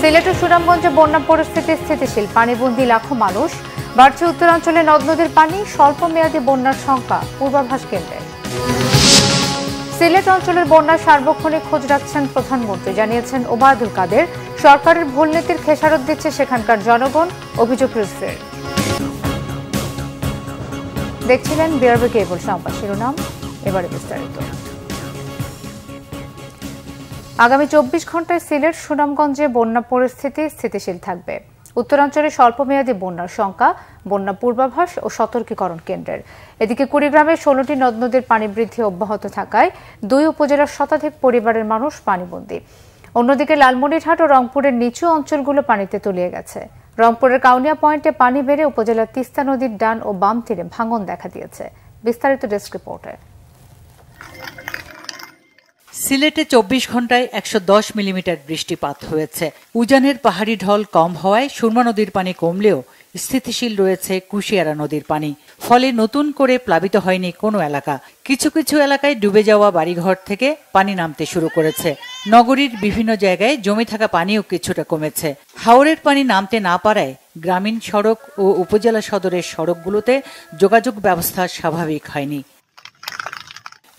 সিলেট ও সুনামগঞ্জে বন্যা পরিস্থিতি স্থিতিশীল, পানিবন্দী লাখো মানুষ। বাড়ছে উত্তরাঞ্চলে নদ নদীর পানি, স্বল্প মেয়াদী বন্যার শঙ্কা পূর্বাভাস কেন্দ্রের। সিলেট অঞ্চলের বন্যার সার্বক্ষণিক খোঁজ রাখছেন প্রধানমন্ত্রী, জানিয়েছেন ওবায়দুল কাদের। সরকারের ভুল নীতির খেসারত দিচ্ছে সেখানকার জনগণ, অভিযোগ রিজভির। দেখছিলেন বিআরবি কেবল সংবাদ শিরোনাম, এবারে বিস্তারিত। আগামী 24 ঘন্টায় সিলেট সুনামগঞ্জে বন্যা পরিস্থিতি স্থিতিশীল থাকবে। উত্তরাঞ্চলে স্বল্পমেয়াদী বন্যার শঙ্কা, বন্যা পূর্বাভাস ও সতর্কীকরণ কেন্দ্রের। এদিকে কুড়িগ্রামে 16টি নদ নদীর পানি বৃদ্ধি অব্যাহত থাকায় 2 উপজেলার শতাধিক পরিবারের মানুষ পানিবন্দী। অন্যদিকে লালমনিরহাট ও রংপুরের নিচু অঞ্চলগুলো পানিতে তলিয়ে গেছে। রংপুরের কাউনিয়া পয়েন্টে পানি বেড়ে উপজেলার তিস্তা নদীর ডান ও বাম তীরে ভাঙন দেখা দিয়েছে। বিস্তারিত ডেস্ক রিপোর্টে। সিলেটে 24 ঘন্টায় 110 মিলিমিটার বৃষ্টিপাত হয়েছে। উজানের পাহাড়ি ঢল কম হওয়ায় সুরমা নদীর পানি কমলেও স্থিতিশীল রয়েছে কুশিয়ারা নদীর পানি। ফলে নতুন করে প্লাবিত হয়নি কোনো এলাকা। কিছু কিছু এলাকায় ডুবে যাওয়া বাড়িঘর থেকে পানি নামতে শুরু করেছে। নগরীর বিভিন্ন জায়গায় জমে থাকা পানিও কিছুটা কমেছে। হাওরের পানি নামতে না পারায় গ্রামীণ সড়ক ও উপজেলা সদরের সড়কগুলোতে যোগাযোগ ব্যবস্থা স্বাভাবিক হয়নি।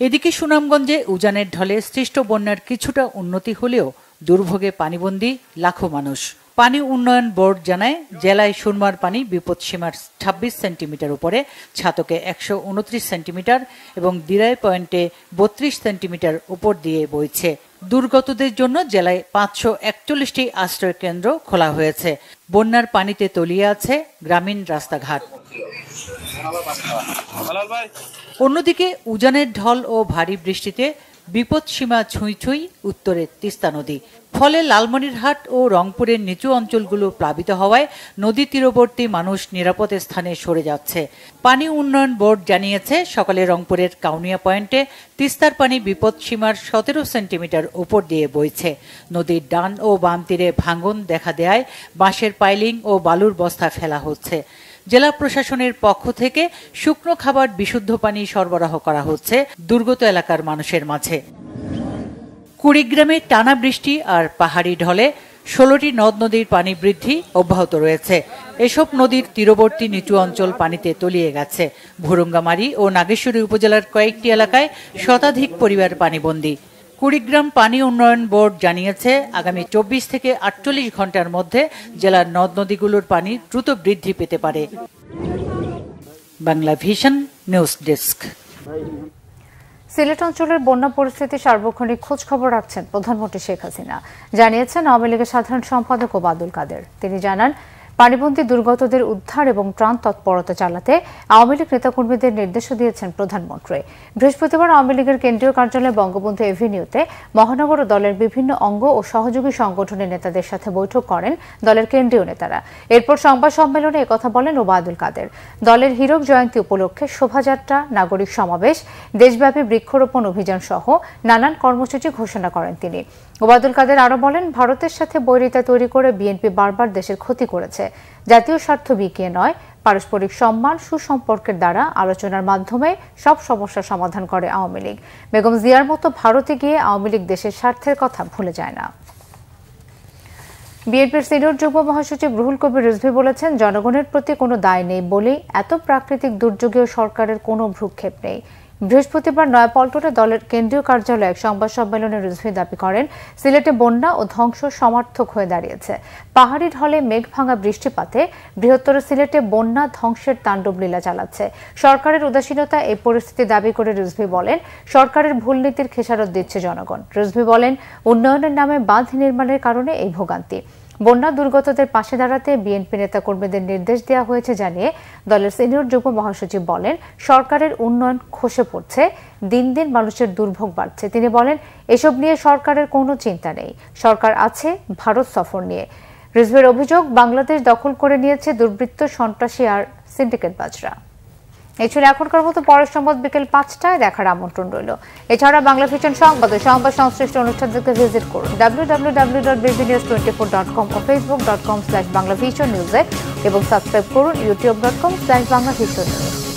এদিকে সুনামগঞ্জে উজানের ঢলে সৃষ্ট বন্যার কিছুটা উন্নতি হলেও দুর্ভোগে পানিবন্দী লাখো মানুষ। পানি উন্নয়ন বোর্ড জানায়, জেলায় সুরমার পানি বিপদসীমার 26 সেন্টিমিটার উপরে, ছাতকে 129 সেন্টিমিটার এবং দিরাই পয়েন্টে 32 সেন্টিমিটার উপর দিয়ে বইছে। দুর্গতদের জন্য জেলায় 541টি আশ্রয় কেন্দ্র খোলা হয়েছে। বন্যার পানিতে তলিয়ে আছে গ্রামীণ রাস্তাঘাট। অন্যদিকে উজানের ঢল ও ভারী বৃষ্টিতে বিপদসীমা ছুঁই ছুঁই উত্তরের তিস্তা নদী। ফলে লালমনিরহাট ও রংপুরের নিচু অঞ্চলগুলো প্লাবিত হওয়ায় নদী তীরবর্তী মানুষ নিরাপদ স্থানে সরে যাচ্ছে। পানি উন্নয়ন বোর্ড জানিয়েছে, সকালে রংপুরের কাউনিয়া পয়েন্টে তিস্তার পানি বিপদসীমার 17 সেন্টিমিটার উপর দিয়ে বইছে। নদীর ডান ও বাম তীরে ভাঙন দেখা দেয় বাঁশের পাইলিং ও বালুর বস্তা ফেলা হচ্ছে। জেলা প্রশাসনের পক্ষ থেকে শুকনো খাবার, বিশুদ্ধ পানি সরবরাহ করা হচ্ছে দুর্গত এলাকার মানুষের মাঝে। কুড়িগ্রামে টানা বৃষ্টি আর পাহাড়ি ঢলে 16টি নদ নদীর পানি বৃদ্ধি অব্যাহত রয়েছে। এসব নদীর তীরবর্তী নিচু অঞ্চল পানিতে তলিয়ে গেছে। ভুরুঙ্গামারী ও নাগেশ্বরী উপজেলার কয়েকটি এলাকায় শতাধিক পরিবার পানিবন্দী। কুড়িগ্রাম পানি উন্নয়ন বোর্ড জানিয়েছে, আগামী 24 থেকে 48 ঘন্টার মধ্যে জেলার নদ নদীগুলোর পানি দ্রুত বৃদ্ধি পেতে পারে। Bangla vision news desk. Sylhet অঞ্চলের বন্যা পরিস্থিতি সার্বক্ষণিক খোঁজ খবর রাখছেন প্রধানমন্ত্রী শেখ হাসিনা, জানিয়েছেন আওয়ামী লীগের সাধারণ সম্পাদক ওবায়দুল কাদের। তিনি জানান, পানিবন্দী দুর্গতদের উদ্ধার এবং ত্রাণ তৎপরতা চালাতে আওয়ামী লীগ নেতাকর্মীদের নির্দেশও দিয়েছেন প্রধানমন্ত্রী। বৃহস্পতিবার আওয়ামী লীগের কেন্দ্রীয় কার্যালয় বঙ্গবন্ধু এভিনিউতে মহানগর ও দলের বিভিন্ন অঙ্গ ও সহযোগী সংগঠনের নেতাদের সাথে বৈঠক করেন দলের কেন্দ্রীয় নেতারা। এরপর সংবাদ সম্মেলনে একথা বলেন ওবায়দুল কাদের। দলের হীরক জয়ন্তী উপলক্ষে শোভাযাত্রা, নাগরিক সমাবেশ, দেশব্যাপী বৃক্ষরোপণ অভিযান সহ নানান কর্মসূচি ঘোষণা করেন তিনি। ওবায়দুল কাদের আরো বলেন, ভারতের সাথে বৈরিতা তৈরি করে বিএনপি বারবার দেশের ক্ষতি করেছে। জাতীয় স্বার্থ বিকিয়ে নয়, পারস্পরিক সম্মান, সুসম্পর্কের দ্বারা আলোচনার মাধ্যমে সব সমস্যার সমাধান করে আওয়ামী লীগ। বেগম জিয়ার মতো ভারতে গিয়ে আওয়ামী লীগ দেশের স্বার্থের কথা ভুলে যায় না। বিএনপির সিনিয়র যুগ্ম মহাসচিব রুহুল কবির রিজভী বলেছেন, জনগণের প্রতি কোনো দায় নেই বলেই এত প্রাকৃতিক দুর্যোগেও সরকারের কোনো ভ্রুক্ষেপ নেই। বৃহস্পতিবার নয়াপল্টনে দলের কেন্দ্রীয় কার্যালয়ে এক সংবাদ সম্মেলনে রিজভী দাবি করেন, সিলেটে বন্যা ও ধ্বংস সমার্থক হয়ে দাঁড়িয়েছে। পাহাড়ি ঢলে মেঘ ভাঙা বৃষ্টিপাতে বৃহত্তর সিলেটে বন্যা ধ্বংসের তাণ্ডব লীলা চালাচ্ছে। সরকারের উদাসীনতা এই পরিস্থিতি দাবি করে রিজভী বলেন, সরকারের ভুল নীতির খেসারত দিচ্ছে জনগণ। রিজভী বলেন, উন্নয়নের নামে বাঁধ নির্মাণের কারণে এই ভোগান্তি। বন্যা দুর্গতদের পাশে দাঁড়াতে বিএনপি নেতাকর্মীদের নির্দেশ দেওয়া হয়েছে জানিয়ে দলের সিনিয়র যুগ্ম মহাসচিব বলেন, সরকারের উন্নয়ন খসে পড়ছে, দিন দিন মানুষের দুর্ভোগ বাড়ছে। তিনি বলেন, এসব নিয়ে সরকারের কোনো চিন্তা নেই, সরকার আছে ভারত সফর নিয়ে। রিজভীর অভিযোগ, বাংলাদেশ দখল করে নিয়েছে দুর্বৃত্ত, সন্ত্রাসী আর সিন্ডিকেটবাজরা। এই ছিল এখনকার মতো। পরের সংবাদ বিকেল 5টায় দেখার আমন্ত্রণ রইল। এছাড়া বাংলা ভিশন সংবাদ সংশ্লিষ্ট অনুষ্ঠানদেরকে ভিজিট করুন www.bbnews24.com ও facebook.com/banglavisionnews এবং সাবস্ক্রাইব করুন youtube.com/banglavisionnews।